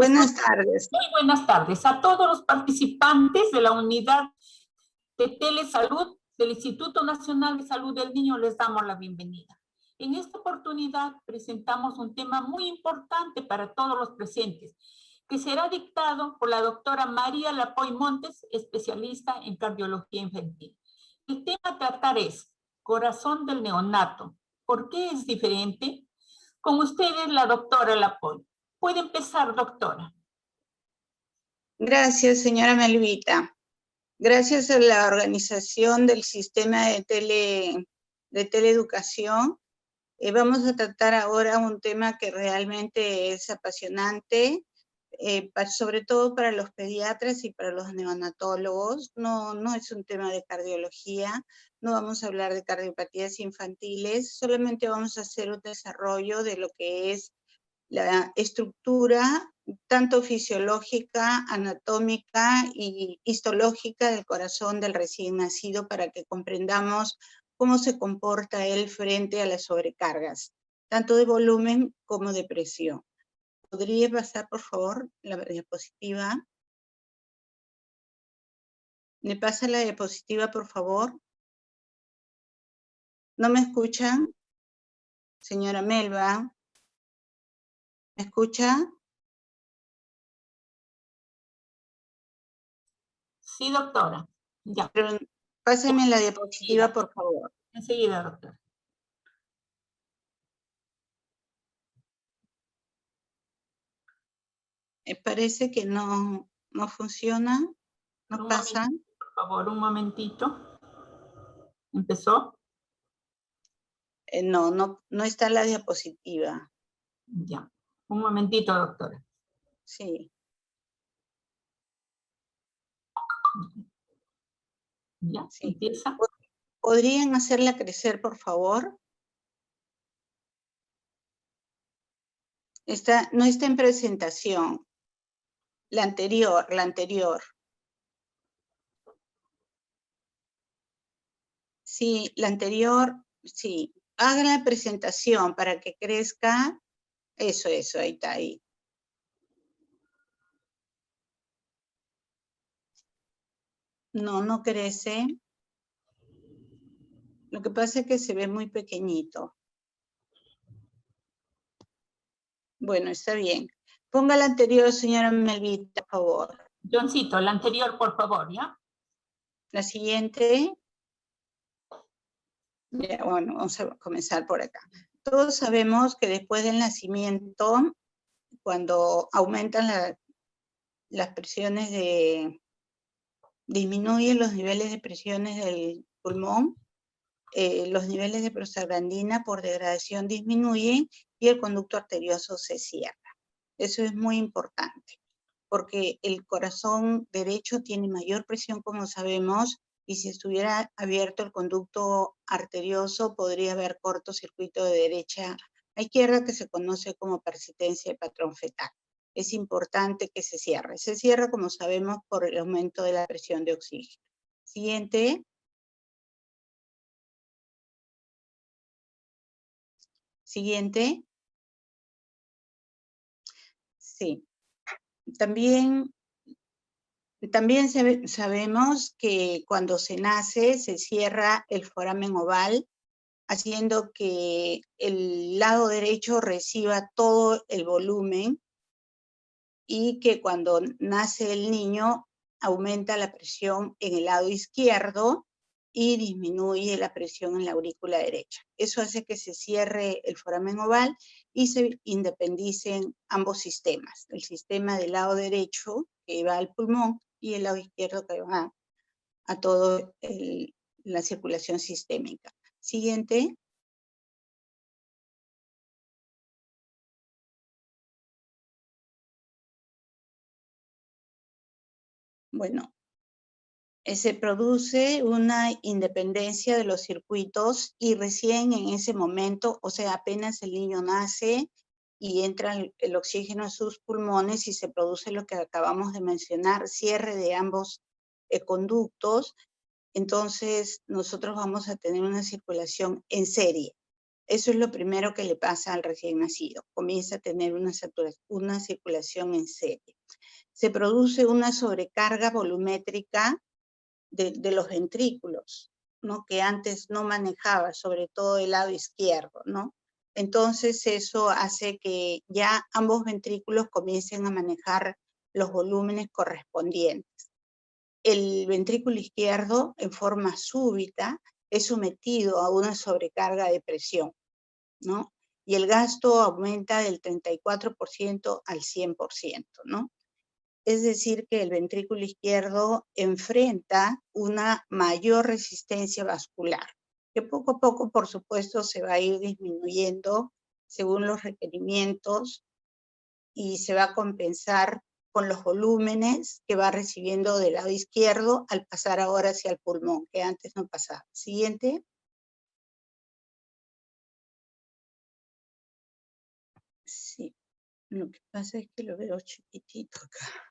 Buenas tardes. Muy buenas tardes a todos los participantes de la unidad de Telesalud del Instituto Nacional de Salud del Niño. Les damos la bienvenida. En esta oportunidad presentamos un tema muy importante para todos los presentes, que será dictado por la doctora María Lapoy Montes, especialista en cardiología infantil. El tema a tratar es corazón del neonato. ¿Por qué es diferente? Con ustedes, la doctora Lapoy. Puede empezar, doctora. Gracias, señora Melvita. Gracias a la organización del sistema de teleeducación, vamos a tratar ahora un tema que realmente es apasionante, sobre todo para los pediatras y para los neonatólogos. No es un tema de cardiología, no vamos a hablar de cardiopatías infantiles, solamente vamos a hacer un desarrollo de lo que es la estructura tanto fisiológica, anatómica y histológica del corazón del recién nacido para que comprendamos cómo se comporta él frente a las sobrecargas, tanto de volumen como de presión. ¿Podría pasar, por favor, la diapositiva? ¿Me pasa la diapositiva, por favor? ¿No me escuchan? Señora Melba, ¿me escucha? Sí, doctora. Ya. Pero páseme la diapositiva, por favor. Enseguida, doctora. Parece que no funciona, no pasa. Por favor, un momentito. ¿Empezó? No está la diapositiva. Ya. Un momentito, doctora. Sí. Ya, Sí. empieza. ¿Podrían hacerla crecer, por favor? No está en presentación. La anterior. Sí, la anterior, sí. Haga la presentación para que crezca. Eso, ahí está, ahí. No crece. Lo que pasa es que se ve muy pequeñito. Bueno, está bien. Ponga la anterior, señora Melvita, por favor. Johncito, la anterior, por favor, ¿ya? La siguiente. Ya, bueno, vamos a comenzar por acá. Todos sabemos que después del nacimiento, cuando aumentan las presiones disminuyen los niveles de presiones del pulmón, los niveles de prostaglandina por degradación disminuyen y el conducto arterioso se cierra. Eso es muy importante, porque el corazón derecho tiene mayor presión, como sabemos, y si estuviera abierto el conducto arterioso, podría haber cortocircuito de derecha a izquierda, que se conoce como persistencia de patrón fetal. Es importante que se cierre. Se cierra, como sabemos, por el aumento de la presión de oxígeno. Siguiente. Siguiente. Sí. También sabemos que cuando se nace se cierra el foramen oval, haciendo que el lado derecho reciba todo el volumen y que cuando nace el niño aumenta la presión en el lado izquierdo y disminuye la presión en la aurícula derecha. Eso hace que se cierre el foramen oval y se independicen ambos sistemas, el sistema del lado derecho que va al pulmón y el lado izquierdo que va a toda la circulación sistémica. Siguiente. Bueno, se produce una independencia de los circuitos y recién en ese momento, o sea, apenas el niño nace y entra el oxígeno a sus pulmones y se produce lo que acabamos de mencionar, cierre de ambos conductos, entonces nosotros vamos a tener una circulación en serie. Eso es lo primero que le pasa al recién nacido. Comienza a tener una circulación en serie. Se produce una sobrecarga volumétrica de los ventrículos, ¿no? Que antes no manejaba, sobre todo el lado izquierdo, ¿no? Entonces eso hace que ya ambos ventrículos comiencen a manejar los volúmenes correspondientes. El ventrículo izquierdo, en forma súbita, es sometido a una sobrecarga de presión, ¿no? Y el gasto aumenta del 34% al 100%, ¿no? Es decir, que el ventrículo izquierdo enfrenta una mayor resistencia vascular, que poco a poco, por supuesto, se va a ir disminuyendo según los requerimientos y se va a compensar con los volúmenes que va recibiendo del lado izquierdo al pasar ahora hacia el pulmón, que antes no pasaba. Siguiente. Sí, lo que pasa es que lo veo chiquitito acá.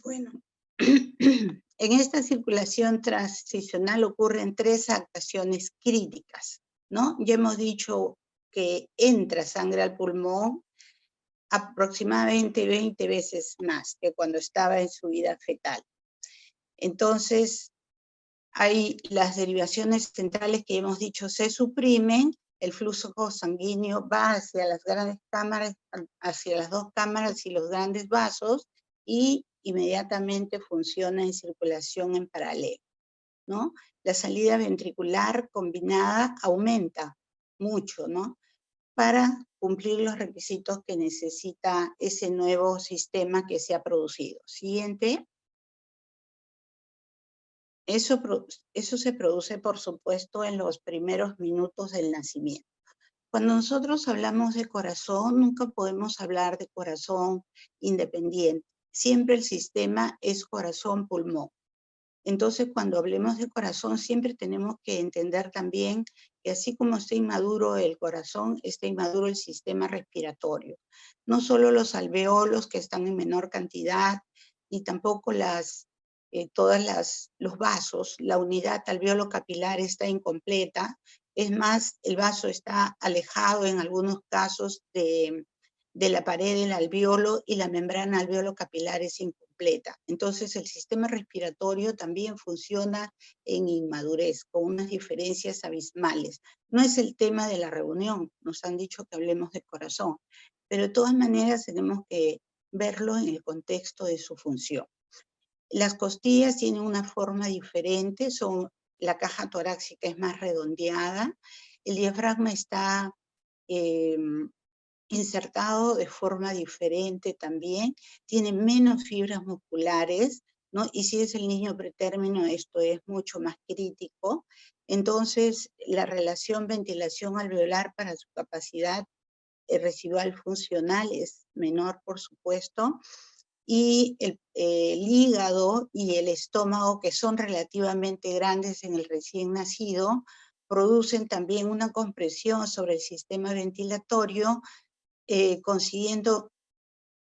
Bueno, en esta circulación transicional ocurren 3 actuaciones críticas, ¿no? Ya hemos dicho que entra sangre al pulmón aproximadamente 20 veces más que cuando estaba en su vida fetal. Entonces, hay las derivaciones centrales que hemos dicho se suprimen, el flujo sanguíneo va hacia las grandes cámaras, hacia las 2 cámaras y los grandes vasos, y inmediatamente funciona en circulación en paralelo, ¿no? La salida ventricular combinada aumenta mucho, ¿no? Para cumplir los requisitos que necesita ese nuevo sistema que se ha producido. Siguiente. Eso se produce, por supuesto, en los primeros minutos del nacimiento. Cuando nosotros hablamos de corazón, nunca podemos hablar de corazón independiente. Siempre el sistema es corazón-pulmón. Entonces, cuando hablemos de corazón, siempre tenemos que entender también que así como está inmaduro el corazón, está inmaduro el sistema respiratorio. No solo los alveolos, que están en menor cantidad, ni tampoco los vasos. La unidad alveolo capilar está incompleta. Es más, el vaso está alejado en algunos casos de la pared del alveolo, y la membrana alveolo capilar es incompleta. Entonces el sistema respiratorio también funciona en inmadurez, con unas diferencias abismales. No es el tema de la reunión, nos han dicho que hablemos de corazón, pero de todas maneras tenemos que verlo en el contexto de su función. Las costillas tienen una forma diferente, la caja torácica es más redondeada, el diafragma está insertado de forma diferente también, tiene menos fibras musculares, ¿no? Y si es el niño pretérmino, esto es mucho más crítico. Entonces, la relación ventilación alveolar para su capacidad residual funcional es menor, por supuesto, y el hígado y el estómago, que son relativamente grandes en el recién nacido, producen también una compresión sobre el sistema ventilatorio, consiguiendo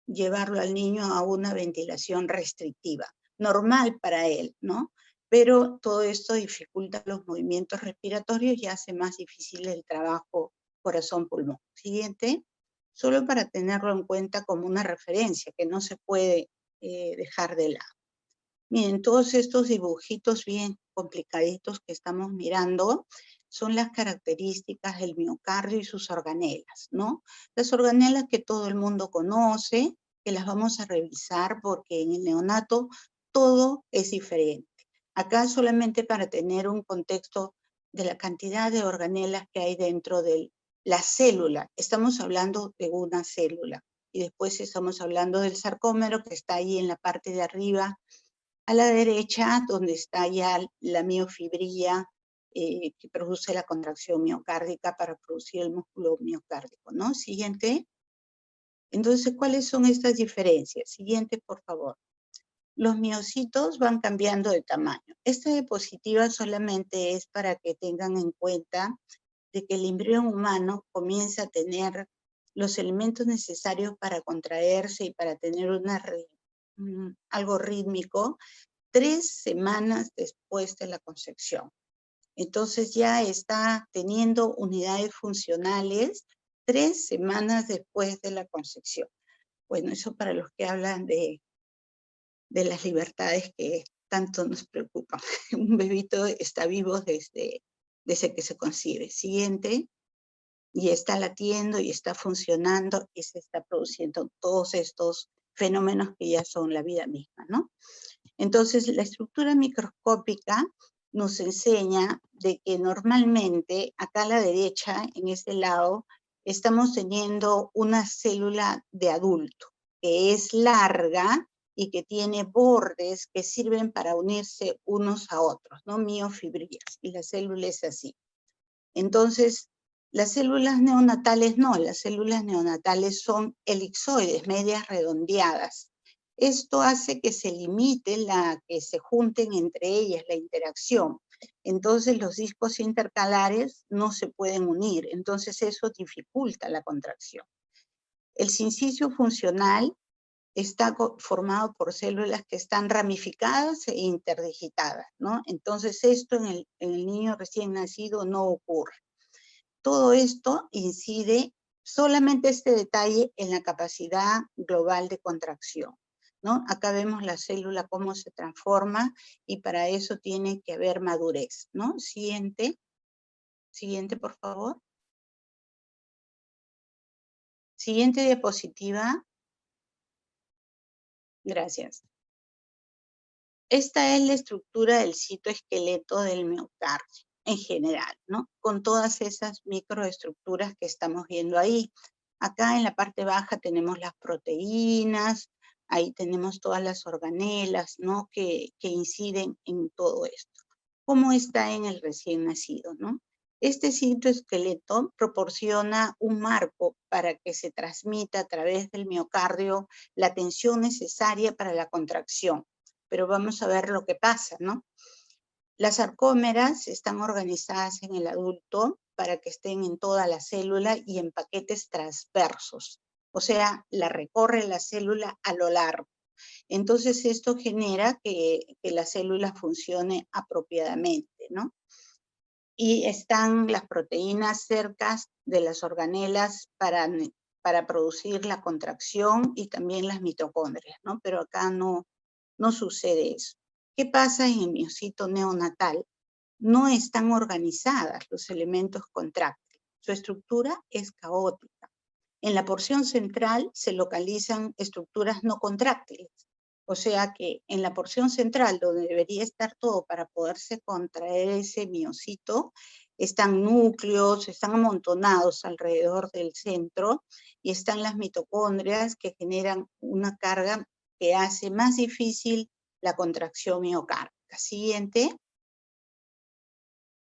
llevarlo al niño a una ventilación restrictiva, normal para él, ¿no? Pero todo esto dificulta los movimientos respiratorios y hace más difícil el trabajo corazón-pulmón. Siguiente, solo para tenerlo en cuenta como una referencia que no se puede dejar de lado. Miren, todos estos dibujitos bien complicaditos que estamos mirando son las características del miocardio y sus organelas, ¿no? Las organelas que todo el mundo conoce, que las vamos a revisar porque en el neonato todo es diferente. Acá solamente para tener un contexto de la cantidad de organelas que hay dentro de la célula. Estamos hablando de una célula y después estamos hablando del sarcómero que está ahí en la parte de arriba, a la derecha, donde está ya la miofibrilla que produce la contracción miocárdica para producir el músculo miocárdico, ¿no? Siguiente. Entonces, ¿cuáles son estas diferencias? Siguiente, por favor. Los miocitos van cambiando de tamaño. Esta diapositiva solamente es para que tengan en cuenta de que el embrión humano comienza a tener los elementos necesarios para contraerse y para tener algo rítmico 3 semanas después de la concepción. Entonces ya está teniendo unidades funcionales 3 semanas después de la concepción. Bueno, eso para los que hablan de las libertades que tanto nos preocupan. Un bebito está vivo desde que se concibe. Siguiente. Y está latiendo y está funcionando y se está produciendo todos estos fenómenos que ya son la vida misma, ¿no? Entonces, la estructura microscópica nos enseña de que normalmente, acá a la derecha, en este lado, estamos teniendo una célula de adulto, que es larga y que tiene bordes que sirven para unirse unos a otros, ¿no? Miofibrillas, y la célula es así. Entonces, las células neonatales no, las células neonatales son elipsoides, medias redondeadas. Esto hace que se limite que se junten entre ellas la interacción. Entonces los discos intercalares no se pueden unir, entonces eso dificulta la contracción. El sincicio funcional está formado por células que están ramificadas e interdigitadas, ¿no? Entonces esto en el niño recién nacido no ocurre. Todo esto incide, solamente este detalle, en la capacidad global de contracción, ¿no? Acá vemos la célula cómo se transforma y para eso tiene que haber madurez, ¿no? Siguiente, por favor. Siguiente diapositiva. Gracias. Esta es la estructura del citoesqueleto del miocardio en general, ¿no? Con todas esas microestructuras que estamos viendo ahí. Acá en la parte baja tenemos las proteínas, ahí tenemos todas las organelas, ¿no? Que inciden en todo esto. ¿Cómo está en el recién nacido, no? Este citoesqueleto proporciona un marco para que se transmita a través del miocardio la tensión necesaria para la contracción. Pero vamos a ver lo que pasa, ¿no? Las sarcómeras están organizadas en el adulto para que estén en toda la célula y en paquetes transversos. O sea, la recorre la célula a lo largo. Entonces esto genera que la célula funcione apropiadamente, ¿no? Y están las proteínas cerca de las organelas para producir la contracción y también las mitocondrias, ¿no? Pero acá no sucede eso. ¿Qué pasa en el miocito neonatal? No están organizadas los elementos contráctiles. Su estructura es caótica. En la porción central se localizan estructuras no contráctiles. O sea que en la porción central, donde debería estar todo para poderse contraer ese miocito, están núcleos, están amontonados alrededor del centro y están las mitocondrias que generan una carga que hace más difícil la contracción miocárdica. Siguiente.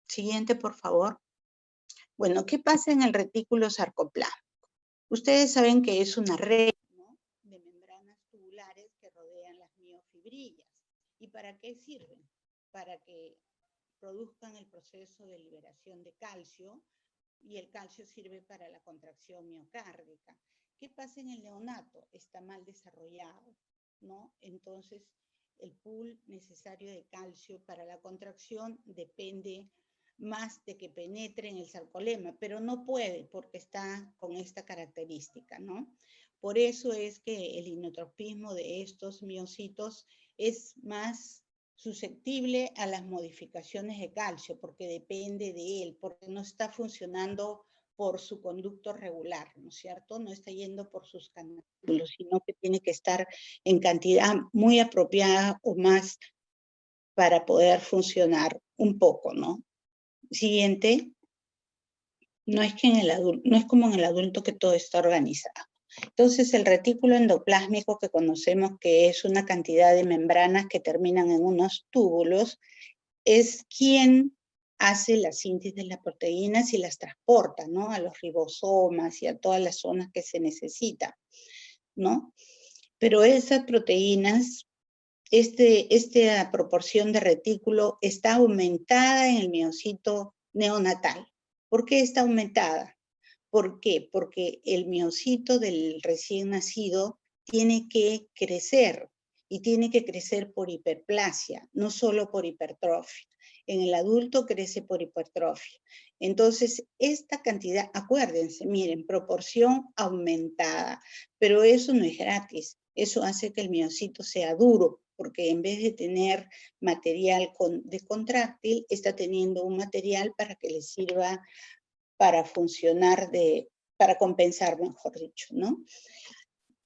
Siguiente, por favor. Bueno, ¿qué pasa en el retículo sarcoplásmico? Ustedes saben que es una red, ¿no?, de membranas tubulares que rodean las miofibrillas. ¿Y para qué sirven? Para que produzcan el proceso de liberación de calcio, y el calcio sirve para la contracción miocárdica. ¿Qué pasa en el neonato? Está mal desarrollado, ¿no? Entonces, el pool necesario de calcio para la contracción depende más de que penetre en el sarcolema, pero no puede porque está con esta característica, ¿no? Por eso es que el inotropismo de estos miocitos es más susceptible a las modificaciones de calcio, porque depende de él, porque no está funcionando por su conducto regular, ¿no es cierto? No está yendo por sus canales, sino que tiene que estar en cantidad muy apropiada o más para poder funcionar un poco, ¿no? Siguiente. No es como en el adulto que todo está organizado. Entonces, el retículo endoplásmico que conocemos, que es una cantidad de membranas que terminan en unos túbulos, es quien hace la síntesis de las proteínas y las transporta, ¿no?, a los ribosomas y a todas las zonas que se necesitan, ¿no? Pero esas proteínas, esta proporción de retículo está aumentada en el miocito neonatal. ¿Por qué está aumentada? ¿Por qué? Porque el miocito del recién nacido tiene que crecer, y tiene que crecer por hiperplasia, no solo por hipertrofia. En el adulto crece por hipertrofia. Entonces, esta cantidad, acuérdense, miren, proporción aumentada, pero eso no es gratis. Eso hace que el miocito sea duro, porque en vez de tener material de contráctil, está teniendo un material para que le sirva para funcionar, para compensar, mejor dicho, ¿no?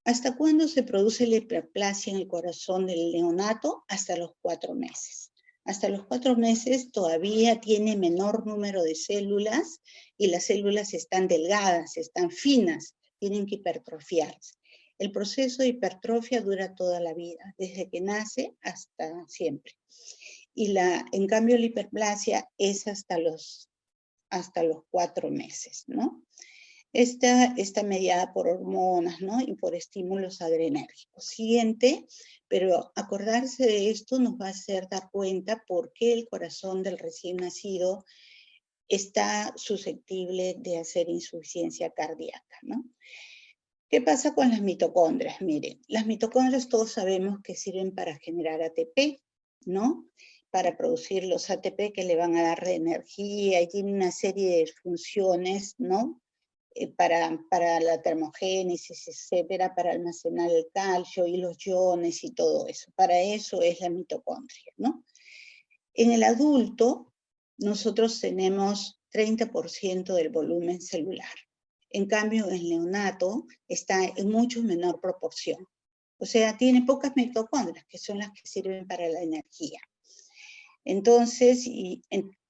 ¿Hasta cuándo se produce la hiperplasia en el corazón del neonato? Hasta los 4 meses. Hasta los 4 meses todavía tiene menor número de células y las células están delgadas, están finas, tienen que hipertrofiarse. El proceso de hipertrofia dura toda la vida, desde que nace hasta siempre. Y en cambio la hiperplasia es hasta los 4 meses, ¿no? Está mediada por hormonas, ¿no? Y por estímulos adrenérgicos. Siguiente, pero acordarse de esto nos va a hacer dar cuenta por qué el corazón del recién nacido está susceptible de hacer insuficiencia cardíaca, ¿no? ¿Qué pasa con las mitocondrias? Miren, las mitocondrias todos sabemos que sirven para generar ATP, ¿no? Para producir los ATP que le van a dar energía y tiene una serie de funciones, ¿no? Para la termogénesis, etcétera, para almacenar el calcio y los iones y todo eso. Para eso es la mitocondria, ¿no? En el adulto, nosotros tenemos 30% del volumen celular. En cambio, el neonato está en mucho menor proporción. O sea, tiene pocas mitocondrias, que son las que sirven para la energía. Entonces,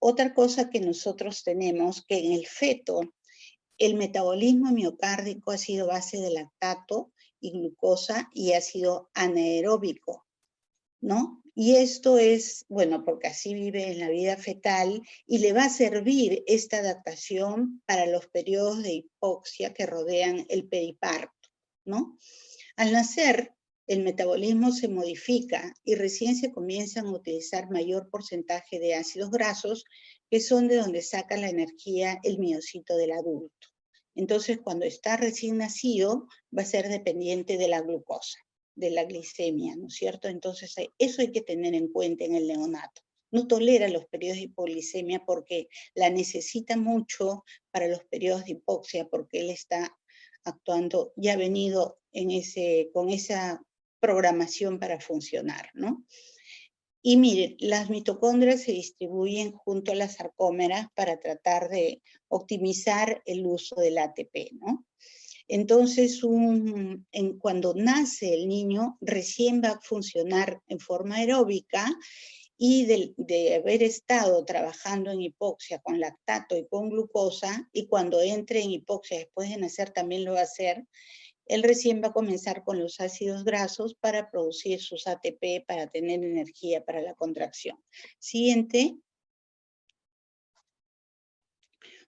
otra cosa que nosotros tenemos, que en el feto, el metabolismo miocárdico ha sido base de lactato y glucosa y ha sido anaeróbico, ¿no? Y esto es, bueno, porque así vive en la vida fetal y le va a servir esta adaptación para los periodos de hipoxia que rodean el periparto, ¿no? Al nacer, el metabolismo se modifica y recién se comienzan a utilizar mayor porcentaje de ácidos grasos, que son de donde saca la energía el miocito del adulto. Entonces, cuando está recién nacido, va a ser dependiente de la glucosa, de la glicemia, ¿no es cierto? Entonces, eso hay que tener en cuenta en el neonato. No tolera los periodos de hipoglicemia porque la necesita mucho para los periodos de hipoxia, porque él está actuando, ya ha venido con esa programación para funcionar, ¿no? Y miren, las mitocondrias se distribuyen junto a las sarcómeras para tratar de optimizar el uso del ATP, ¿no? Entonces, cuando nace el niño, recién va a funcionar en forma aeróbica y de haber estado trabajando en hipoxia con lactato y con glucosa, y cuando entre en hipoxia después de nacer también lo va a hacer, él recién va a comenzar con los ácidos grasos para producir sus ATP, para tener energía para la contracción. Siguiente.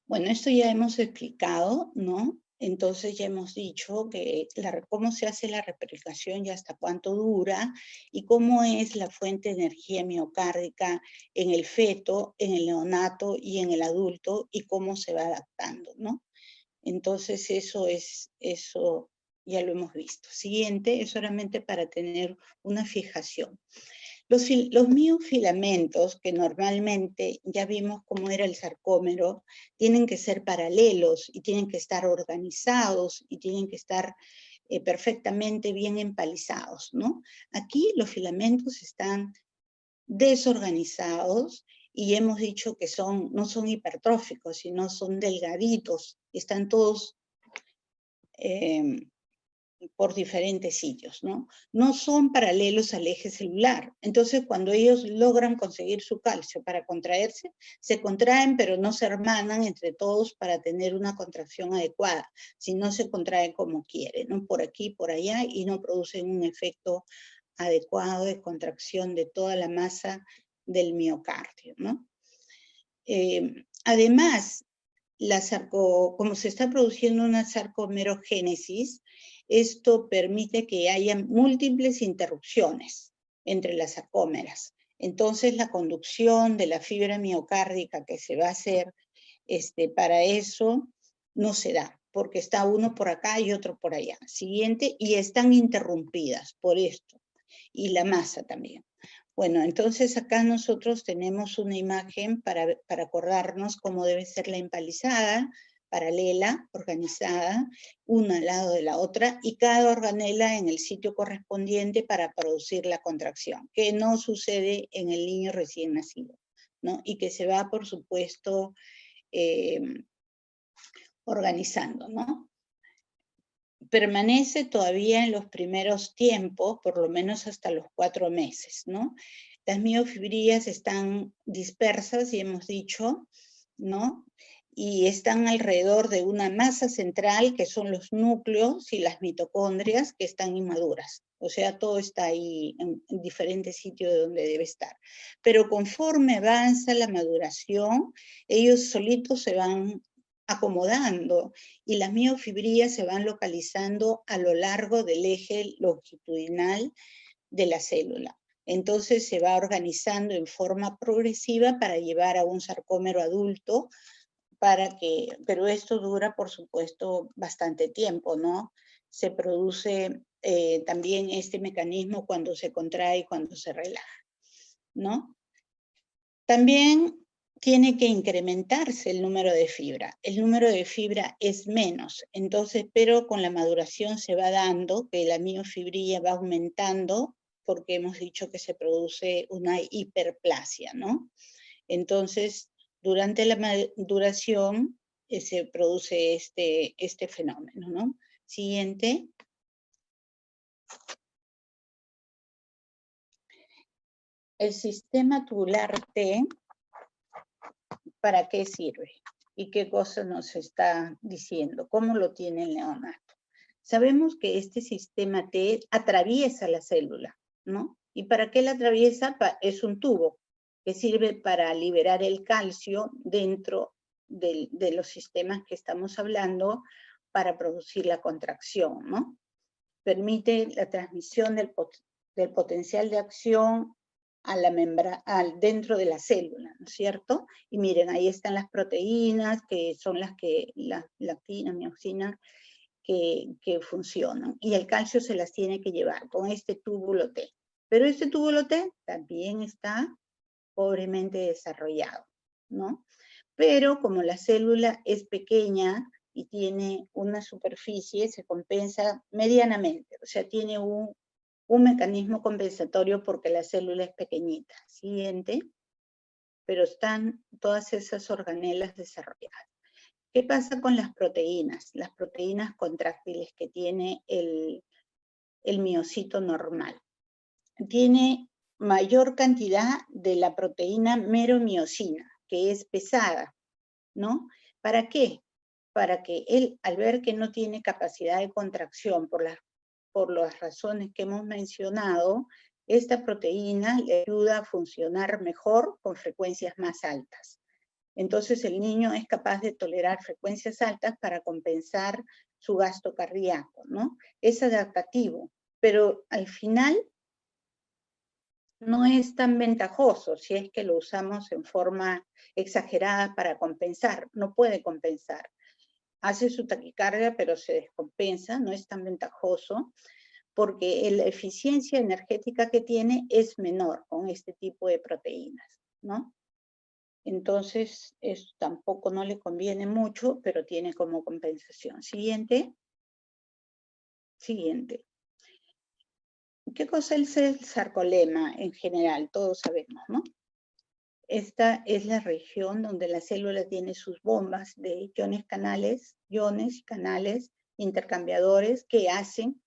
Bueno, esto ya hemos explicado, ¿no? Entonces ya hemos dicho que cómo se hace la replicación y hasta cuánto dura, y cómo es la fuente de energía miocárdica en el feto, en el neonato y en el adulto, y cómo se va adaptando, ¿no? Entonces eso ya lo hemos visto. Siguiente es solamente para tener una fijación. Los miofilamentos, que normalmente ya vimos cómo era el sarcómero, tienen que ser paralelos y tienen que estar organizados y tienen que estar perfectamente bien empalizados, ¿no? Aquí los filamentos están desorganizados y hemos dicho que no son hipertróficos, sino son delgaditos, están todos por diferentes sitios, ¿no? No son paralelos al eje celular. Entonces, cuando ellos logran conseguir su calcio para contraerse, se contraen, pero no se hermanan entre todos para tener una contracción adecuada, si no se contraen como quieren, ¿no? Por aquí, por allá, y no producen un efecto adecuado de contracción de toda la masa del miocardio, ¿no? Además, como se está produciendo una sarcomerogénesis, esto permite que haya múltiples interrupciones entre las sarcómeras. Entonces, la conducción de la fibra miocárdica que se va a hacer para eso no se da, porque está uno por acá y otro por allá. Siguiente, y están interrumpidas por esto, y la masa también. Bueno, entonces acá nosotros tenemos una imagen para acordarnos cómo debe ser la empalizada, paralela, organizada, una al lado de la otra, y cada organela en el sitio correspondiente para producir la contracción, que no sucede en el niño recién nacido, ¿no? Y que se va, por supuesto, organizando, ¿no? Permanece todavía en los primeros tiempos, por lo menos hasta los 4 meses, ¿no? Las miofibrillas están dispersas, y hemos dicho, ¿no? Y están alrededor de una masa central, que son los núcleos y las mitocondrias, que están inmaduras. O sea, todo está ahí en diferentes sitios de donde debe estar. Pero conforme avanza la maduración, ellos solitos se van acomodando, y las miofibrillas se van localizando a lo largo del eje longitudinal de la célula. Entonces se va organizando en forma progresiva para llevar a un sarcómero adulto, pero esto dura, por supuesto, bastante tiempo, ¿no? Se produce también este mecanismo cuando se contrae y cuando se relaja, ¿no? También tiene que incrementarse el número de fibra. El número de fibra es menos, entonces, pero con la maduración se va dando que la miofibrilla va aumentando, porque hemos dicho que se produce una hiperplasia, ¿no? Entonces, durante la maduración se produce este fenómeno, ¿no? Siguiente. El sistema tubular T, ¿para qué sirve? ¿Y qué cosa nos está diciendo? ¿Cómo lo tiene el neonato? Sabemos que este sistema T atraviesa la célula, ¿no? ¿Y para qué la atraviesa? Es un tubo que sirve para liberar el calcio dentro de los sistemas que estamos hablando para producir la contracción, ¿no? Permite la transmisión del potencial de acción a la dentro de la célula, ¿no es cierto? Y miren, ahí están las proteínas, que son las lactina, mioxina, que funcionan. Y el calcio se las tiene que llevar con este túbulo T. Pero este túbulo T también está pobremente desarrollado, ¿no? Pero como la célula es pequeña y tiene una superficie, se compensa medianamente. O sea, tiene un mecanismo compensatorio porque la célula es pequeñita. Siguiente. Pero están todas esas organelas desarrolladas. ¿Qué pasa con las proteínas? Las proteínas contráctiles que tiene el miocito normal. Tiene mayor cantidad de la proteína meromiocina, que es pesada, ¿no? ¿Para qué? Para que él, al ver que no tiene capacidad de contracción por las razones que hemos mencionado, esta proteína le ayuda a funcionar mejor con frecuencias más altas. Entonces el niño es capaz de tolerar frecuencias altas para compensar su gasto cardíaco, ¿no? Es adaptativo, pero al final no es tan ventajoso si es que lo usamos en forma exagerada para compensar. No puede compensar. Hace su taquicardia, pero se descompensa, no es tan ventajoso, porque la eficiencia energética que tiene es menor con este tipo de proteínas, ¿no? Entonces, eso tampoco no le conviene mucho, pero tiene como compensación. Siguiente. Siguiente. ¿Qué cosa es el sarcolema en general? Todos sabemos, ¿no? Esta es la región donde la célula tiene sus bombas de iones y canales intercambiadores que hacen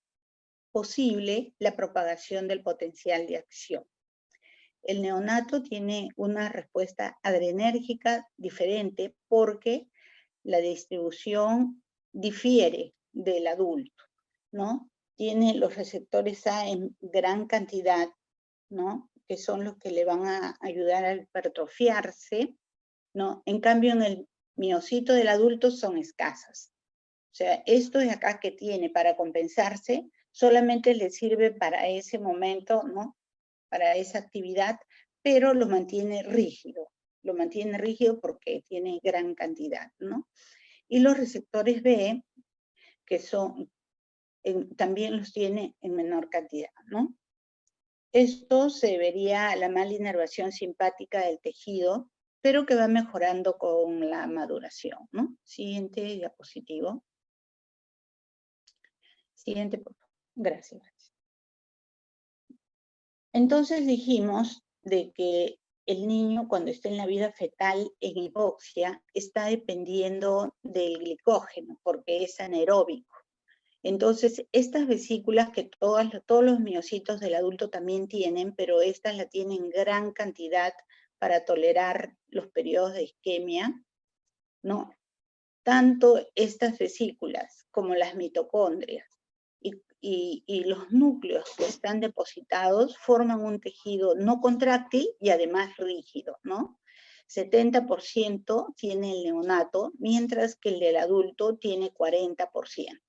posible la propagación del potencial de acción. El neonato tiene una respuesta adrenérgica diferente porque la distribución difiere del adulto, ¿no? Tiene los receptores A en gran cantidad, ¿no? Que son los que le van a ayudar a hipertrofiarse, ¿no? En cambio, en el miocito del adulto son escasas. O sea, esto de acá que tiene para compensarse solamente le sirve para ese momento, ¿no? Para esa actividad, pero lo mantiene rígido. Lo mantiene rígido porque tiene gran cantidad, ¿no? Y los receptores B, que son, también los tiene en menor cantidad, ¿no? Esto se debería a la mala inervación simpática del tejido, pero que va mejorando con la maduración, ¿no? Siguiente diapositivo. Siguiente, por favor. Gracias. Entonces dijimos de que el niño cuando está en la vida fetal en hipoxia está dependiendo del glicógeno porque es anaeróbico. Entonces, estas vesículas que todos los miocitos del adulto también tienen, pero estas la tienen gran cantidad para tolerar los periodos de isquemia, ¿no? Tanto estas vesículas como las mitocondrias y los núcleos que están depositados forman un tejido no contráctil y además rígido, ¿no? 70% tiene el neonato, mientras que el del adulto tiene 40%.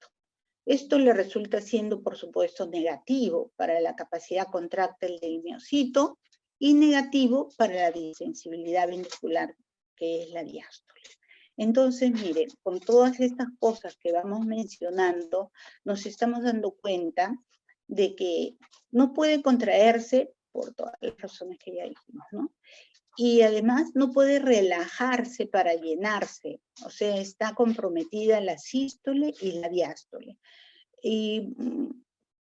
Esto le resulta siendo, por supuesto, negativo para la capacidad contráctil del miocito y negativo para la disensibilidad ventricular, que es la diástole. Entonces, miren, con todas estas cosas que vamos mencionando, nos estamos dando cuenta de que no puede contraerse por todas las razones que ya dijimos, ¿no? Y además no puede relajarse para llenarse, o sea, está comprometida la sístole y la diástole. Y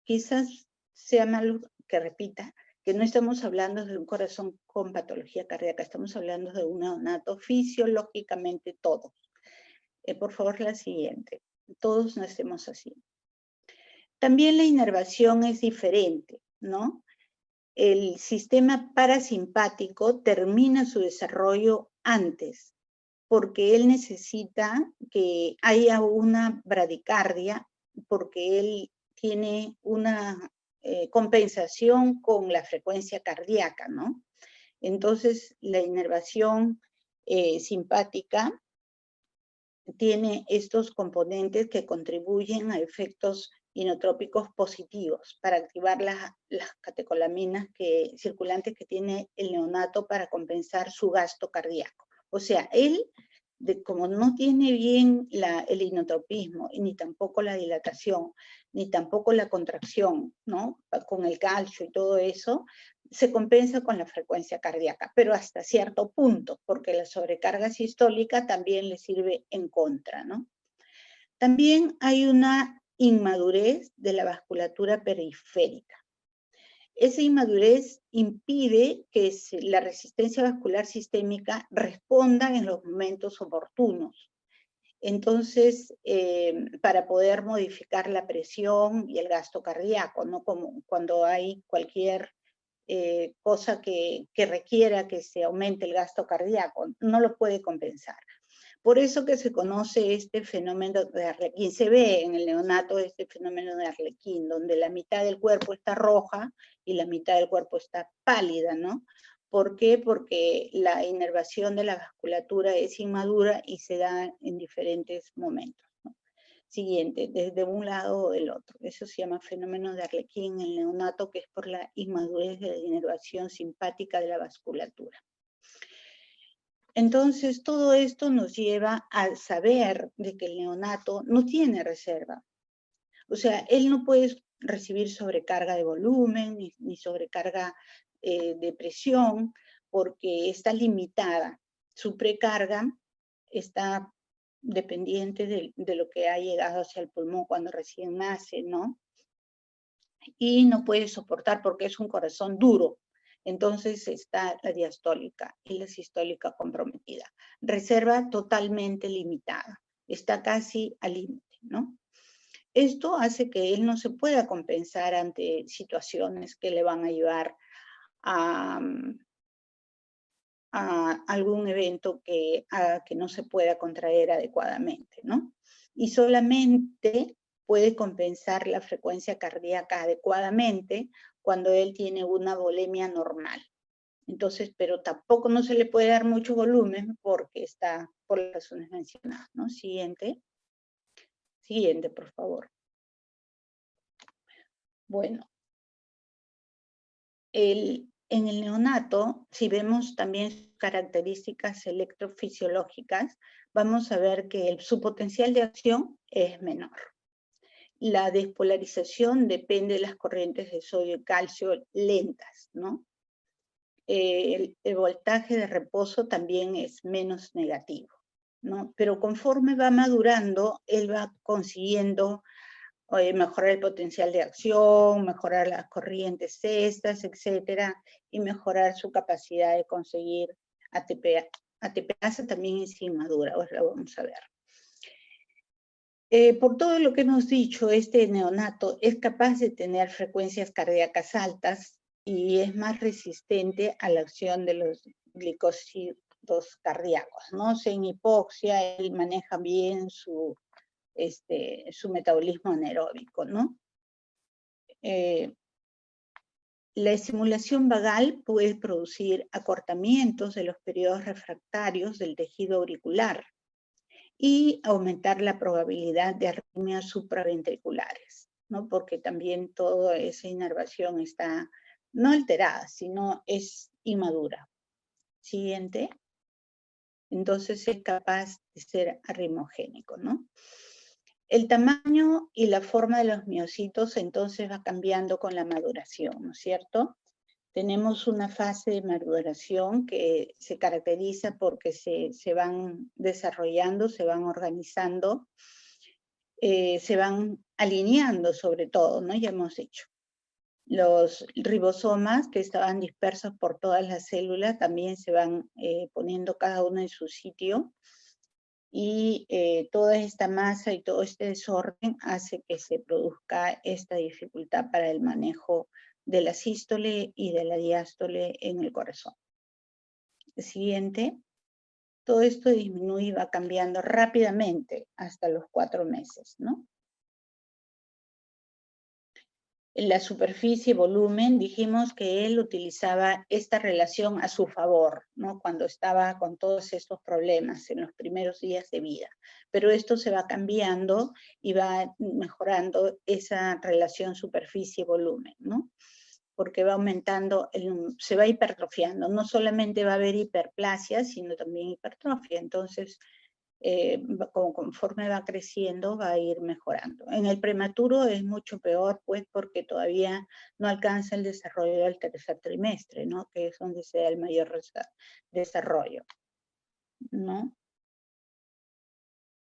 quizás sea malo que repita, que no estamos hablando de un corazón con patología cardíaca, estamos hablando de un neonato fisiológicamente todos. Por favor, la siguiente. Todos nacemos así. También la inervación es diferente, ¿no? El sistema parasimpático termina su desarrollo antes, porque él necesita que haya una bradicardia, porque él tiene una compensación con la frecuencia cardíaca, ¿no? Entonces, la inervación simpática tiene estos componentes que contribuyen a efectos inotrópicos positivos para activar las catecolaminas circulantes que tiene el neonato para compensar su gasto cardíaco. O sea, él, como no tiene bien el inotropismo, ni tampoco la dilatación, ni tampoco la contracción, ¿no? Con el calcio y todo eso, se compensa con la frecuencia cardíaca, pero hasta cierto punto, porque la sobrecarga sistólica también le sirve en contra, ¿no? También hay una inmadurez de la vasculatura periférica. Esa inmadurez impide que la resistencia vascular sistémica responda en los momentos oportunos. Entonces, para poder modificar la presión y el gasto cardíaco, ¿no? Como cuando hay cualquier cosa que requiera que se aumente el gasto cardíaco, no lo puede compensar. Por eso que se conoce este fenómeno de Arlequín, se ve en el neonato este fenómeno de Arlequín, donde la mitad del cuerpo está roja y la mitad del cuerpo está pálida, ¿no? ¿Por qué? Porque la inervación de la vasculatura es inmadura y se da en diferentes momentos, ¿no? Siguiente, desde un lado o del otro. Eso se llama fenómeno de Arlequín en el neonato, que es por la inmadurez de la inervación simpática de la vasculatura. Entonces, todo esto nos lleva a saber de que el neonato no tiene reserva. O sea, él no puede recibir sobrecarga de volumen, ni sobrecarga de presión, porque está limitada. Su precarga está dependiente de lo que ha llegado hacia el pulmón cuando recién nace, ¿no? Y no puede soportar porque es un corazón duro. Entonces está la diastólica y la sistólica comprometida. Reserva totalmente limitada. Está casi al límite, ¿no? Esto hace que él no se pueda compensar ante situaciones que le van a llevar a algún evento que haga que no se pueda contraer adecuadamente, ¿no? Y solamente puede compensar la frecuencia cardíaca adecuadamente cuando él tiene una volemia normal. Entonces, pero tampoco no se le puede dar mucho volumen porque está por las razones mencionadas, ¿no? Siguiente. Siguiente, por favor. Bueno. En el neonato, si vemos también sus características electrofisiológicas, vamos a ver que su potencial de acción es menor. la despolarización depende de las corrientes de sodio y calcio lentas, ¿no? El voltaje de reposo también es menos negativo, ¿no? Pero conforme va madurando, él va consiguiendo mejorar el potencial de acción, mejorar las corrientes estas, etcétera, y mejorar su capacidad de conseguir ATP. ATPasa también es inmadura, ahora lo vamos a ver. Por todo lo que hemos dicho, este neonato es capaz de tener frecuencias cardíacas altas y es más resistente a la acción de los glicósidos cardíacos, ¿no? Sin hipoxia, él maneja bien su metabolismo anaeróbico, ¿no? La estimulación vagal puede producir acortamientos de los periodos refractarios del tejido auricular y aumentar la probabilidad de arritmias supraventriculares, ¿no? Porque también toda esa inervación está no alterada, sino es inmadura. Siguiente. Entonces es capaz de ser arritmogénico, ¿no? El tamaño y la forma de los miocitos entonces va cambiando con la maduración, ¿no es cierto? Tenemos una fase de maduración que se caracteriza porque se van desarrollando, se van organizando, se van alineando sobre todo, ¿no? Ya hemos dicho. Los ribosomas que estaban dispersos por todas las células también se van poniendo cada uno en su sitio y toda esta masa y todo este desorden hace que se produzca esta dificultad para el manejo de la sístole y de la diástole en el corazón. El siguiente, todo esto disminuye y va cambiando rápidamente hasta los 4 meses, ¿no? En la superficie y volumen, dijimos que él utilizaba esta relación a su favor, ¿no? Cuando estaba con todos estos problemas en los primeros días de vida. Pero esto se va cambiando y va mejorando esa relación superficie-volumen, ¿no? Porque va aumentando, se va hipertrofiando. No solamente va a haber hiperplasia, sino también hipertrofia. Entonces, conforme va creciendo, va a ir mejorando. En el prematuro es mucho peor, pues, porque todavía no alcanza el desarrollo del tercer trimestre, ¿no? Que es donde se da el mayor desarrollo, ¿no?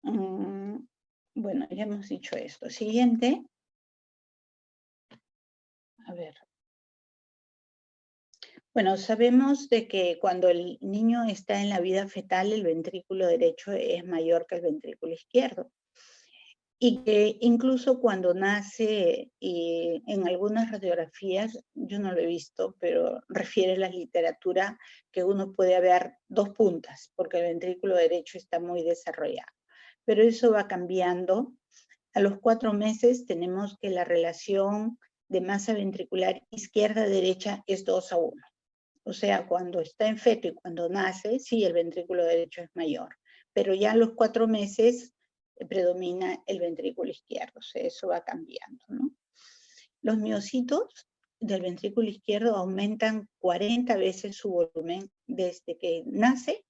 Bueno, ya hemos dicho esto. Siguiente. A ver. Bueno, sabemos de que cuando el niño está en la vida fetal, el ventrículo derecho es mayor que el ventrículo izquierdo. Y que incluso cuando nace, en algunas radiografías, yo no lo he visto, pero refiere la literatura que uno puede ver 2 puntas, porque el ventrículo derecho está muy desarrollado. Pero eso va cambiando. A los 4 meses tenemos que la relación de masa ventricular izquierda-derecha es 2:1. O sea, cuando está en feto y cuando nace, sí, el ventrículo derecho es mayor. Pero ya a los 4 meses predomina el ventrículo izquierdo, o sea, eso va cambiando, ¿no? Los miocitos del ventrículo izquierdo aumentan 40 veces su volumen desde que nace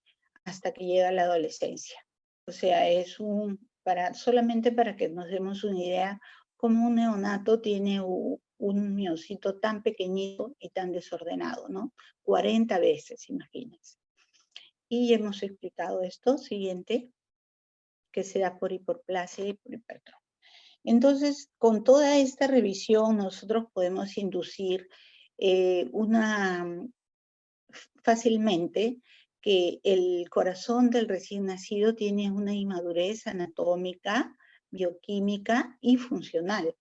hasta que llega a la adolescencia. O sea, es solamente para que nos demos una idea cómo un neonato tiene un miocito tan pequeñito y tan desordenado, ¿no? 40 veces, imagínense. Y hemos explicado esto, siguiente, que se da por hiperplasia y por hipertrofia. Entonces, con toda esta revisión, nosotros podemos inducir fácilmente que el corazón del recién nacido tiene una inmadurez anatómica, bioquímica y funcional,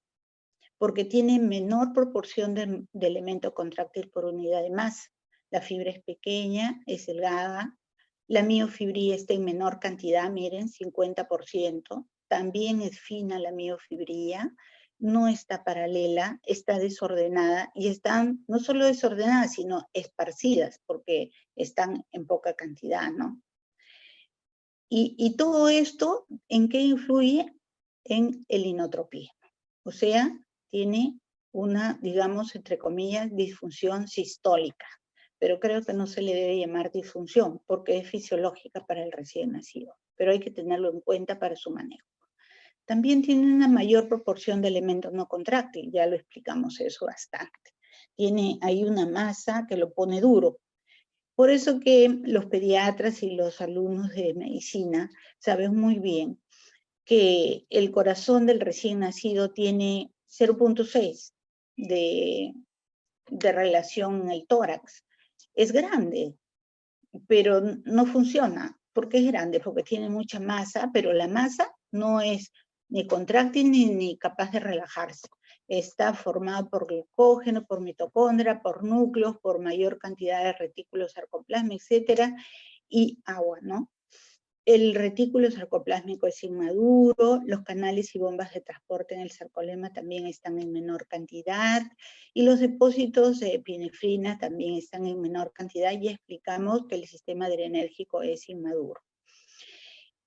porque tiene menor proporción de elemento contráctil por unidad de masa. La fibra es pequeña, es delgada, la miofibría está en menor cantidad, miren, 50%, también es fina la miofibría, no está paralela, está desordenada y están no solo desordenadas, sino esparcidas porque están en poca cantidad, ¿no? Y todo esto, ¿en qué influye? En el inotropismo. O sea, tiene una, digamos, entre comillas, disfunción sistólica. Pero creo que no se le debe llamar disfunción porque es fisiológica para el recién nacido. Pero hay que tenerlo en cuenta para su manejo. también tiene una mayor proporción de elementos no contráctiles, ya lo explicamos eso bastante. Tiene ahí una masa que lo pone duro. Por eso que los pediatras y los alumnos de medicina saben muy bien que el corazón del recién nacido tiene 0.6 de relación en el tórax. Es grande, pero no funciona. ¿Por qué es grande? Porque tiene mucha masa, pero la masa no es ni contráctil ni capaz de relajarse. Está formado por glucógeno, por mitocondria, por núcleos, por mayor cantidad de retículos sarcoplasma, etcétera, y agua, ¿no? El retículo sarcoplásmico es inmaduro, los canales y bombas de transporte en el sarcolema también están en menor cantidad, y los depósitos de epinefrina también están en menor cantidad. Ya explicamos que el sistema adrenérgico es inmaduro.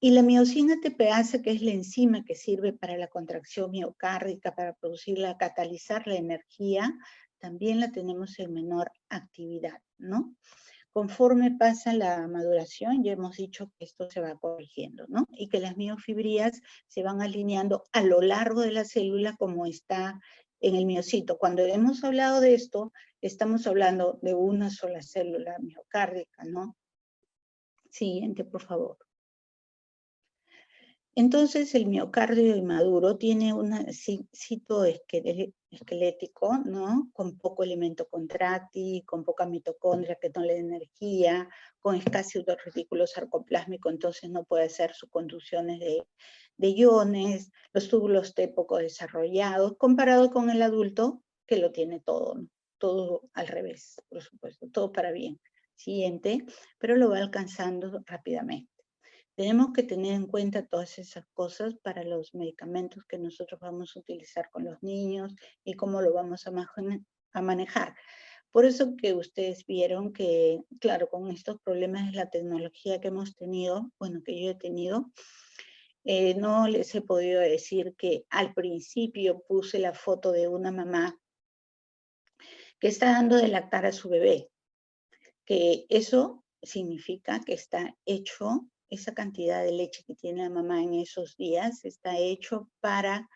Y la miocina TPase, que es la enzima que sirve para la contracción miocárdica, para producirla, catalizar la energía, también la tenemos en menor actividad, ¿no? Conforme pasa la maduración, ya hemos dicho que esto se va corrigiendo, ¿no? Y que las miofibrillas se van alineando a lo largo de la célula como está en el miocito. Cuando hemos hablado de esto, estamos hablando de una sola célula miocárdica, ¿no? Siguiente, por favor. Entonces, el miocardio inmaduro tiene un sitio esquelético, ¿no? Con poco elemento contráctil, con poca mitocondria que no le da energía, con escaso retículo sarcoplásmico, entonces no puede hacer sus conducciones de iones, los túbulos T poco desarrollados, comparado con el adulto que lo tiene todo, ¿no? Todo al revés, por supuesto, todo para bien. Siguiente, pero lo va alcanzando rápidamente. Tenemos que tener en cuenta todas esas cosas para los medicamentos que nosotros vamos a utilizar con los niños y cómo lo vamos a manejar. Por eso que ustedes vieron que, claro, con estos problemas de la tecnología que hemos tenido, bueno, que yo he tenido, no les he podido decir que al principio puse la foto de una mamá que está dando de lactar a su bebé, que eso significa que está hecho, esa cantidad de leche que tiene la mamá en esos días, está hecho para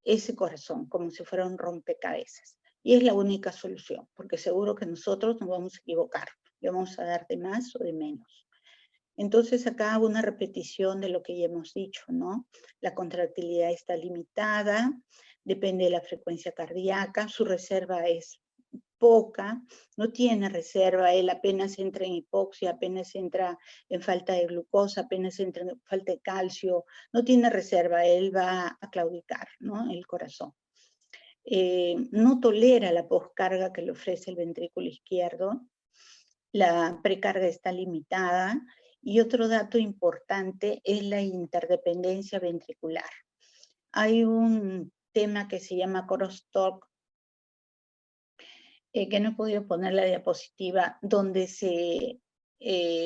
ese corazón, como si fuera un rompecabezas. Y es la única solución, porque seguro que nosotros nos vamos a equivocar, le vamos a dar de más o de menos. Entonces acá hago una repetición de lo que ya hemos dicho, ¿no? La contractilidad está limitada, depende de la frecuencia cardíaca, su reserva es poca, no tiene reserva, él apenas entra en hipoxia, apenas entra en falta de glucosa, apenas entra en falta de calcio, no tiene reserva, él va a claudicar, ¿no? El corazón. No tolera la poscarga que le ofrece el ventrículo izquierdo, la precarga está limitada, y otro dato importante es la interdependencia ventricular. Hay un tema que se llama crosstalk, que no he podido poner la diapositiva, donde se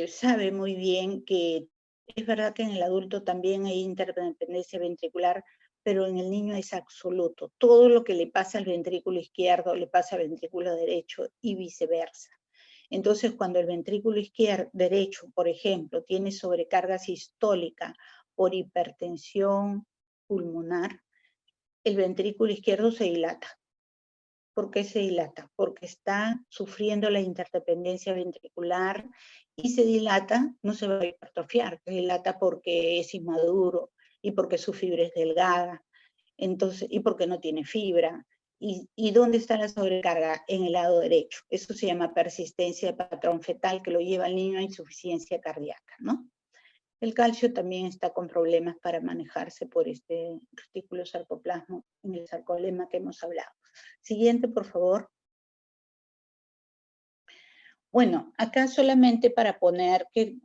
sabe muy bien que es verdad que en el adulto también hay interdependencia ventricular, pero en el niño es absoluto. Todo lo que le pasa al ventrículo izquierdo le pasa al ventrículo derecho y viceversa. Entonces, cuando el ventrículo derecho, por ejemplo, tiene sobrecarga sistólica por hipertensión pulmonar, el ventrículo izquierdo se dilata. ¿Por qué se dilata? Porque está sufriendo la interdependencia ventricular, y se dilata, no se va a hipertrofiar, se dilata porque es inmaduro y porque su fibra es delgada, entonces, y porque no tiene fibra. ¿Y dónde está la sobrecarga? En el lado derecho. Eso se llama persistencia de patrón fetal, que lo lleva al niño a insuficiencia cardíaca, ¿no? El calcio también está con problemas para manejarse por este retículo sarcoplasma en el sarcolema que hemos hablado. Siguiente, por favor. Bueno, acá solamente para poner que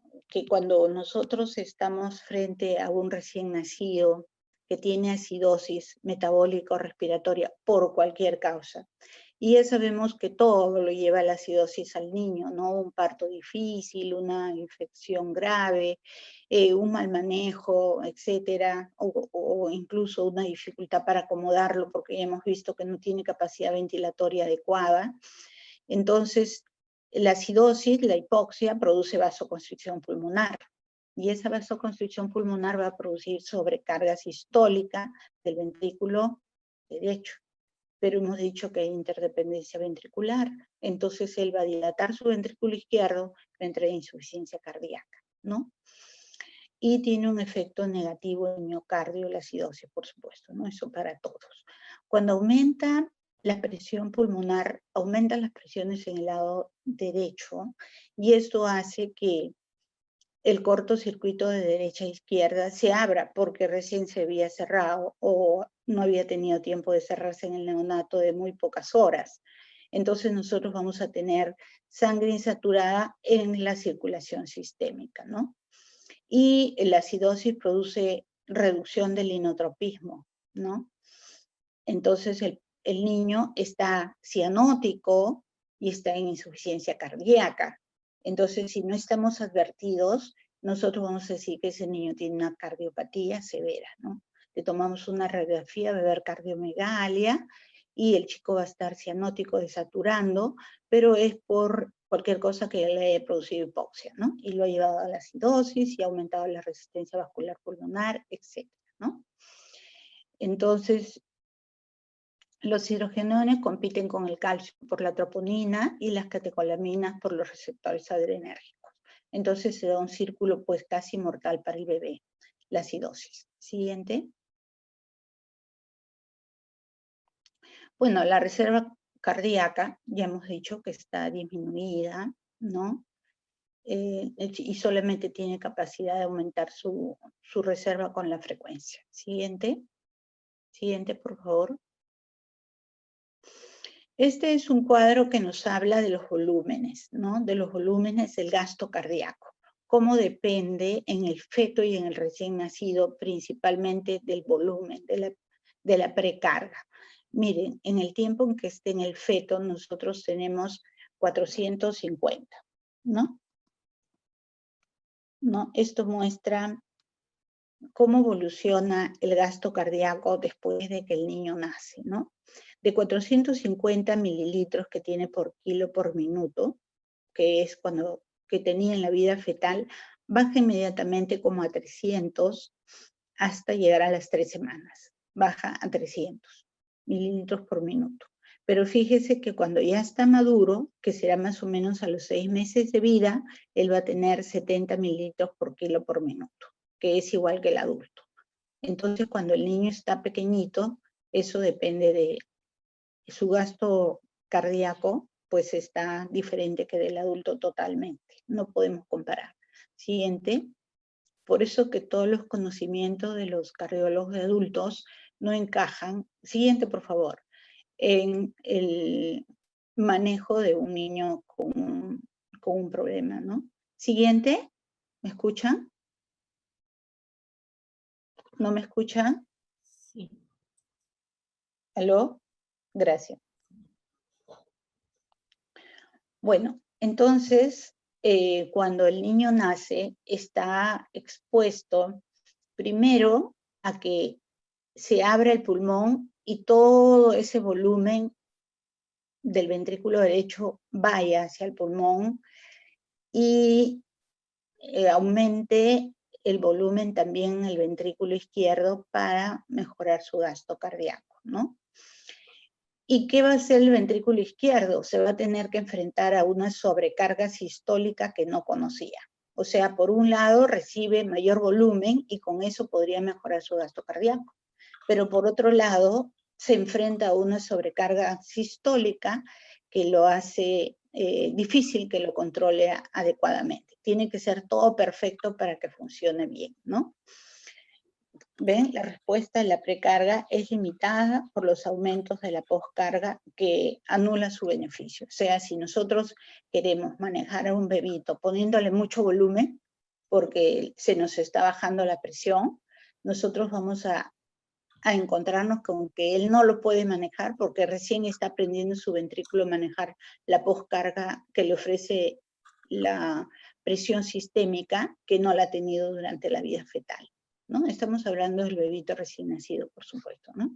cuando nosotros estamos frente a un recién nacido que tiene acidosis metabólica o respiratoria por cualquier causa, y ya sabemos que todo lo lleva a la acidosis al niño, ¿no? Un parto difícil, una infección grave, un mal manejo, etcétera, o incluso una dificultad para acomodarlo porque ya hemos visto que no tiene capacidad ventilatoria adecuada. Entonces, la acidosis, la hipoxia, produce vasoconstricción pulmonar. Y esa vasoconstricción pulmonar va a producir sobrecarga sistólica del ventrículo derecho. Pero hemos dicho que hay interdependencia ventricular, entonces él va a dilatar su ventrículo izquierdo, va a entrar en insuficiencia cardíaca, ¿no? Y tiene un efecto negativo en el miocardio, la acidosis, por supuesto, ¿no? Eso para todos. Cuando aumenta la presión pulmonar, aumentan las presiones en el lado derecho, y esto hace que el cortocircuito de derecha a izquierda se abra porque recién se había cerrado o no había tenido tiempo de cerrarse en el neonato de muy pocas horas. Entonces nosotros vamos a tener sangre insaturada en la circulación sistémica, ¿no? Y la acidosis produce reducción del inotropismo, ¿no? Entonces el niño está cianótico y está en insuficiencia cardíaca. Entonces, si no estamos advertidos, nosotros vamos a decir que ese niño tiene una cardiopatía severa, ¿no? Le tomamos una radiografía, va a haber cardiomegalia, y el chico va a estar cianótico, desaturando, pero es por cualquier cosa que le haya producido hipoxia, ¿no? Y lo ha llevado a la acidosis y ha aumentado la resistencia vascular pulmonar, etc., ¿no? Entonces, los hidrogenones compiten con el calcio por la troponina y las catecolaminas por los receptores adrenérgicos. Entonces se da un círculo pues casi mortal para el bebé, la acidosis. Siguiente. Bueno, la reserva cardíaca, ya hemos dicho que está disminuida, ¿no? Y solamente tiene capacidad de aumentar su reserva con la frecuencia. Siguiente. Siguiente, por favor. Este es un cuadro que nos habla de los volúmenes, ¿no? De los volúmenes del gasto cardíaco. Cómo depende en el feto y en el recién nacido principalmente del volumen, de la precarga. Miren, en el tiempo en que esté en el feto nosotros tenemos 450, ¿no? ¿No? Esto muestra cómo evoluciona el gasto cardíaco después de que el niño nace, ¿no? De 450 mililitros que tiene por kilo por minuto, que es que tenía en la vida fetal, baja inmediatamente como a 300 hasta llegar a las 3 semanas. Baja a 300 mililitros por minuto. Pero fíjese que cuando ya está maduro, que será más o menos a los 6 meses de vida, él va a tener 70 mililitros por kilo por minuto, que es igual que el adulto. Entonces, cuando el niño está pequeñito, eso depende de su gasto cardíaco, pues está diferente que del adulto totalmente. No podemos comparar. Siguiente. Por eso que todos los conocimientos de los cardiólogos de adultos no encajan, siguiente por favor, en el manejo de un niño con un problema, ¿no? Siguiente, ¿me escuchan? ¿No me escuchan? Sí. ¿Aló? Gracias. Bueno, entonces, cuando el niño nace, está expuesto primero a que se abra el pulmón y todo ese volumen del ventrículo derecho vaya hacia el pulmón y aumente el volumen también en el ventrículo izquierdo para mejorar su gasto cardíaco, ¿no? ¿Y qué va a hacer el ventrículo izquierdo? Se va a tener que enfrentar a una sobrecarga sistólica que no conocía. O sea, por un lado recibe mayor volumen y con eso podría mejorar su gasto cardíaco. Pero por otro lado se enfrenta a una sobrecarga sistólica que lo hace difícil que lo controle adecuadamente. Tiene que ser todo perfecto para que funcione bien, ¿no? ¿Ven? La respuesta en la precarga es limitada por los aumentos de la poscarga que anula su beneficio. O sea, si nosotros queremos manejar a un bebito poniéndole mucho volumen, porque se nos está bajando la presión, nosotros vamos a encontrarnos con que él no lo puede manejar porque recién está aprendiendo su ventrículo a manejar la poscarga que le ofrece la presión sistémica que no la ha tenido durante la vida fetal, ¿no? Estamos hablando del bebito recién nacido, por supuesto, ¿no?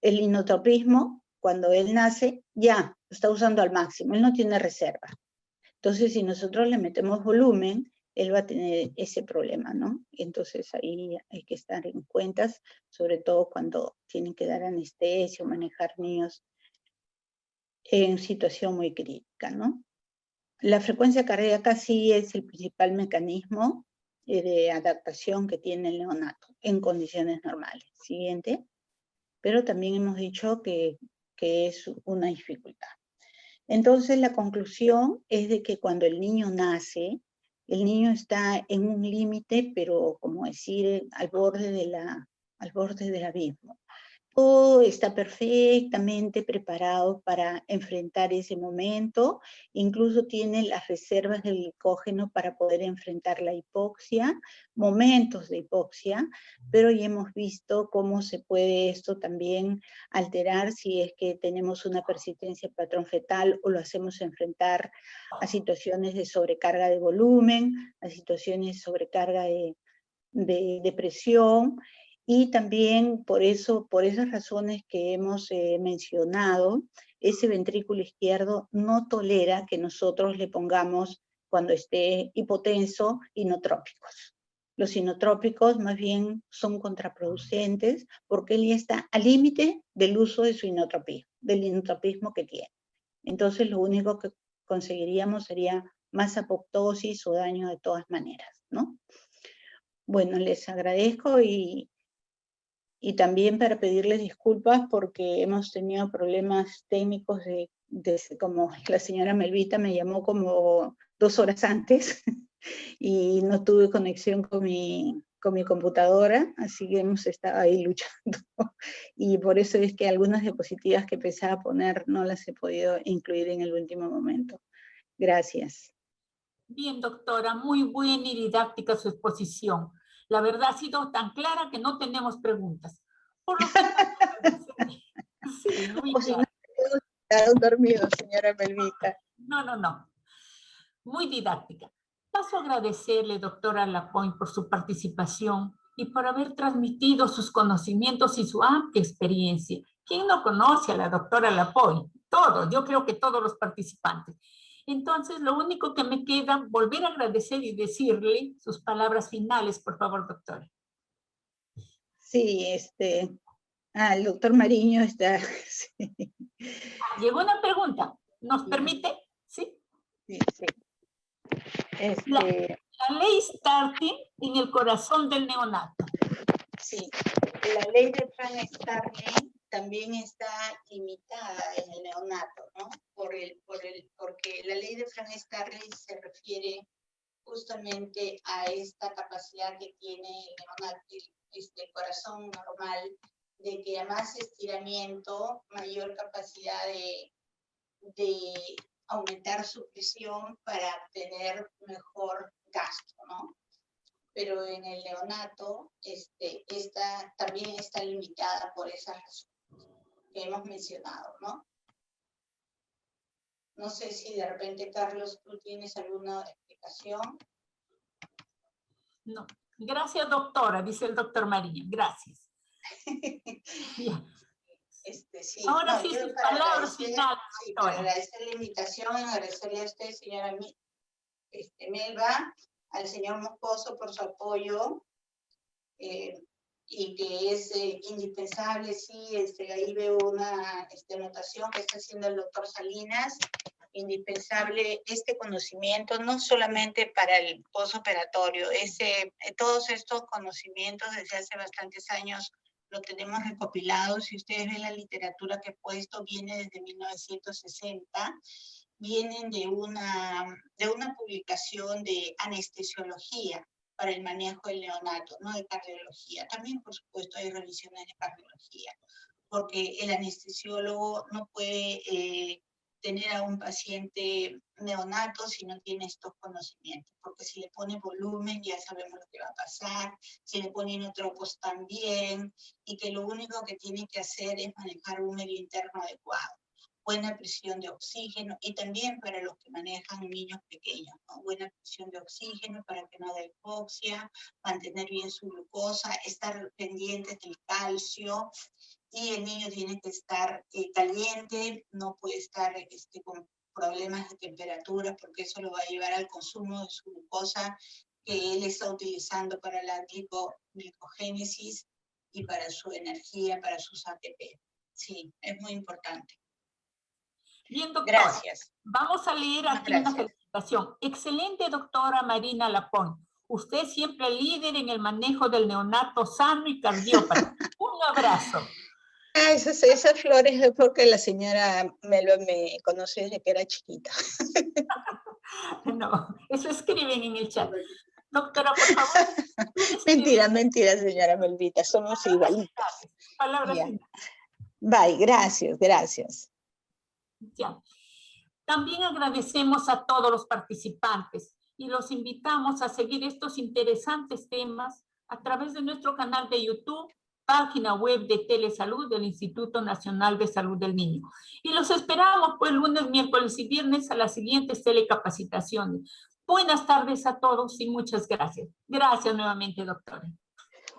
El inotropismo, cuando él nace, ya lo está usando al máximo, él no tiene reserva. Entonces, si nosotros le metemos volumen, él va a tener ese problema, ¿no? Entonces ahí hay que estar en cuentas, sobre todo cuando tienen que dar anestesia o manejar niños en situación muy crítica, ¿no? La frecuencia cardíaca sí es el principal mecanismo de adaptación que tiene el neonato en condiciones normales. Siguiente. Pero también hemos dicho que es una dificultad. Entonces la conclusión es de que cuando el niño nace, el niño está en un límite, pero como decir, al borde del abismo. Todo está perfectamente preparado para enfrentar ese momento, incluso tiene las reservas de glicógeno para poder enfrentar la hipoxia, momentos de hipoxia, pero ya hemos visto cómo se puede esto también alterar si es que tenemos una persistencia de patrón fetal o lo hacemos enfrentar a situaciones de sobrecarga de volumen, a situaciones de sobrecarga de presión, y también por esas razones que hemos mencionado, ese ventrículo izquierdo no tolera que nosotros le pongamos, cuando esté hipotenso, inotrópicos. Los inotrópicos más bien son contraproducentes porque él ya está al límite del uso de su inotropismo, del inotropismo que tiene. Entonces lo único que conseguiríamos sería más apoptosis o daño de todas maneras, ¿no? Bueno, les agradezco y también para pedirles disculpas porque hemos tenido problemas técnicos como la señora Melvita me llamó como 2 horas antes y no tuve conexión con mi computadora, así que hemos estado ahí luchando. Y por eso es que algunas diapositivas que pensaba poner no las he podido incluir en el último momento. Gracias. Bien, doctora, muy buena y didáctica su exposición. La verdad ha sido tan clara que no tenemos preguntas. Por lo cual, sí, muy O si no, claro. quedaron dormidos, señora Melvita. No. Muy didáctica. Paso a agradecerle, doctora Lapointe, por su participación y por haber transmitido sus conocimientos y su amplia experiencia. ¿Quién no conoce a la doctora Lapointe? Todos, yo creo que todos los participantes. Entonces, lo único que me queda, volver a agradecer y decirle sus palabras finales, por favor, doctora. Sí, el doctor Mariño está... Sí. Llegó una pregunta. ¿Nos permite? ¿Sí? Sí. La ley Starling en el corazón del neonato. Sí, la ley de Frank Starling también está limitada en el neonato, ¿no? Porque la ley de Frank Starling se refiere justamente a esta capacidad que tiene el neonato, el corazón normal, de que a más estiramiento, mayor capacidad de aumentar su presión para tener mejor gasto, ¿no? Pero en el neonato también está limitada por esas razones que hemos mencionado, ¿no? No sé si de repente, Carlos, tú tienes alguna explicación. No. Gracias, doctora, dice el doctor María. Gracias. Bien. Sí, ahora sí, sus palabras finales, sí, doctora. para agradecer la invitación, agradecerle a usted, señora Melba, al señor Moscoso por su apoyo, y que es indispensable, sí, ahí veo una anotación que está haciendo el doctor Salinas, indispensable este conocimiento, no solamente para el postoperatorio, todos estos conocimientos desde hace bastantes años lo tenemos recopilado. Si ustedes ven la literatura que he puesto, viene desde 1960, vienen de una publicación de anestesiología para el manejo del neonato, no de cardiología. También, por supuesto, hay revisiones de cardiología, porque el anestesiólogo no puede tener a un paciente neonato si no tiene estos conocimientos, porque si le pone volumen ya sabemos lo que va a pasar, si le pone inotropos también, y que lo único que tiene que hacer es manejar un medio interno adecuado, buena presión de oxígeno, y también para los que manejan niños pequeños, ¿no? Buena presión de oxígeno para que no haya hipoxia, mantener bien su glucosa, estar pendientes del calcio, y el niño tiene que estar caliente, no puede estar con problemas de temperatura, porque eso lo va a llevar al consumo de su glucosa que él está utilizando para la glicogénesis y para su energía, para sus ATP. Sí, es muy importante. Bien, doctora. Gracias. Vamos a leer aquí una felicitación. Excelente, doctora Marina Lapón. Usted siempre líder en el manejo del neonato sano y cardiópata. Un abrazo. Esas flores es porque la señora me conoce desde que era chiquita. No, eso escriben en el chat. Doctora, por favor. Mentira, señora Melvita, somos igualitas. Palabras finales. Bye, gracias. Ya. También agradecemos a todos los participantes y los invitamos a seguir estos interesantes temas a través de nuestro canal de YouTube, página web de Telesalud del Instituto Nacional de Salud del Niño. Y los esperamos pues lunes, miércoles y viernes a las siguientes telecapacitaciones. Buenas tardes a todos y muchas gracias. Gracias nuevamente, doctora.